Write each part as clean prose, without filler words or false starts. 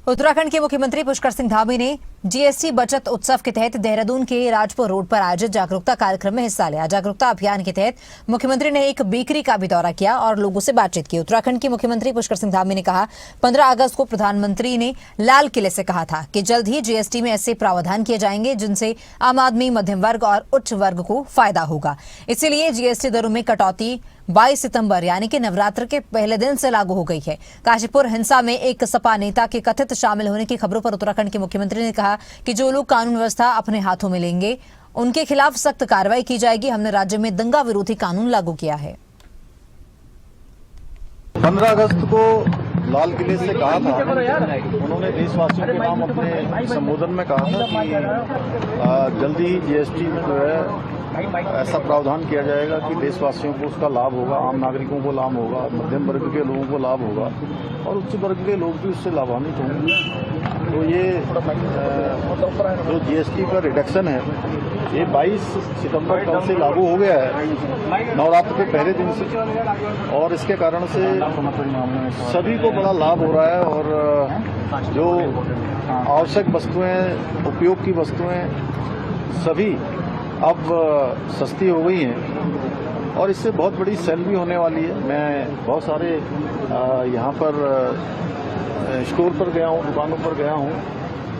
उत्तराखंड के मुख्यमंत्री पुष्कर सिंह धामी ने जीएसटी बचत उत्सव के तहत देहरादून के राजपुर रोड पर आयोजित जागरूकता कार्यक्रम में हिस्सा लिया। जागरूकता अभियान के तहत मुख्यमंत्री ने एक बेकरी का भी दौरा किया और लोगों से बातचीत की। उत्तराखंड के मुख्यमंत्री पुष्कर सिंह धामी ने कहा, 15 अगस्त को प्रधानमंत्री ने लाल किले से कहा था कि जल्द ही जीएसटी में ऐसे प्रावधान किए जाएंगे जिनसे आम आदमी, मध्यम वर्ग और उच्च वर्ग को फायदा होगा। इसीलिए जीएसटी दरों में कटौती 22 सितंबर यानी कि नवरात्र के पहले दिन से लागू हो गई है। काशीपुर हिंसा में एक सपा नेता के कथित शामिल होने की खबरों पर उत्तराखंड के मुख्यमंत्री ने कहा कि जो लोग कानून व्यवस्था अपने हाथों में लेंगे उनके खिलाफ सख्त कार्रवाई की जाएगी। हमने राज्य में दंगा विरोधी कानून लागू किया है। 15 अगस्त को लाल किले से कहा था, उन्होंने देशवासियों के नाम अपने संबोधन में कहा था कि जल्दी ही जीएसटी में जो है ऐसा प्रावधान किया जाएगा कि देशवासियों को उसका लाभ होगा, आम नागरिकों को लाभ होगा, मध्यम वर्ग के लोगों को लाभ होगा और उच्च वर्ग के लोग भी उससे लाभान्वित होंगे। तो ये जो जीएसटी का रिडक्शन है ये 22 सितंबर कल से लागू हो गया है, नवरात्र के पहले दिन से, और इसके कारण से सभी को बड़ा लाभ हो रहा है और जो आवश्यक वस्तुएं, उपयोग की वस्तुएं सभी अब सस्ती हो गई हैं और इससे बहुत बड़ी सेल भी होने वाली है। मैं बहुत सारे यहाँ पर स्टोर पर गया हूँ, दुकानों पर गया हूँ,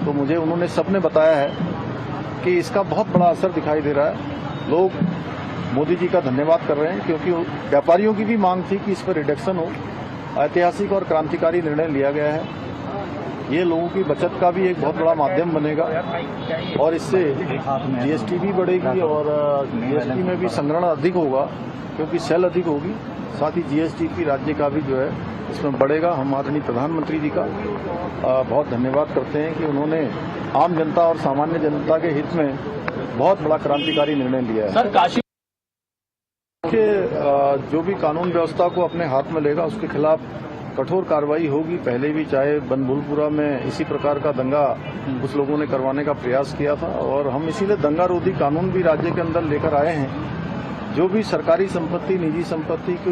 तो मुझे उन्होंने सबने बताया है कि इसका बहुत बड़ा असर दिखाई दे रहा है। लोग मोदी जी का धन्यवाद कर रहे हैं क्योंकि व्यापारियों की भी मांग थी कि इस पर रिडक्शन हो। ऐतिहासिक और क्रांतिकारी निर्णय लिया गया है। ये लोगों की बचत का भी एक बहुत बड़ा माध्यम बनेगा और इससे जीएसटी भी बढ़ेगी और जीएसटी में भी संग्रहण अधिक होगा क्योंकि सेल अधिक होगी। साथ ही जीएसटी की राज्य का भी जो है इसमें बढ़ेगा। हम आदरणीय प्रधानमंत्री जी का बहुत धन्यवाद करते हैं कि उन्होंने आम जनता और सामान्य जनता के हित में बहुत बड़ा क्रांतिकारी निर्णय लिया है। सर, काशी के जो भी कानून व्यवस्था को अपने हाथ में लेगा उसके खिलाफ कठोर कार्रवाई होगी। पहले भी चाहे बनभूलपुरा में इसी प्रकार का दंगा कुछ लोगों ने करवाने का प्रयास किया था और हम इसीलिए दंगा रोधी कानून भी राज्य के अंदर लेकर आए हैं। जो भी सरकारी संपत्ति, निजी संपत्ति को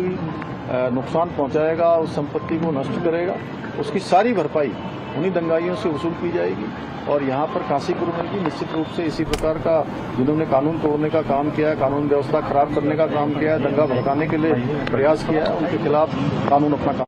नुकसान पहुंचाएगा, उस संपत्ति को नष्ट करेगा, उसकी सारी भरपाई उन्हीं दंगाइयों से वसूल की जाएगी। और यहाँ पर काशीपुर में भी निश्चित रूप से इसी प्रकार का जिन्होंने कानून तोड़ने का काम किया है, कानून व्यवस्था खराब करने का काम किया है, दंगा भड़काने के लिए प्रयास किया है, उनके खिलाफ कानून अपना काम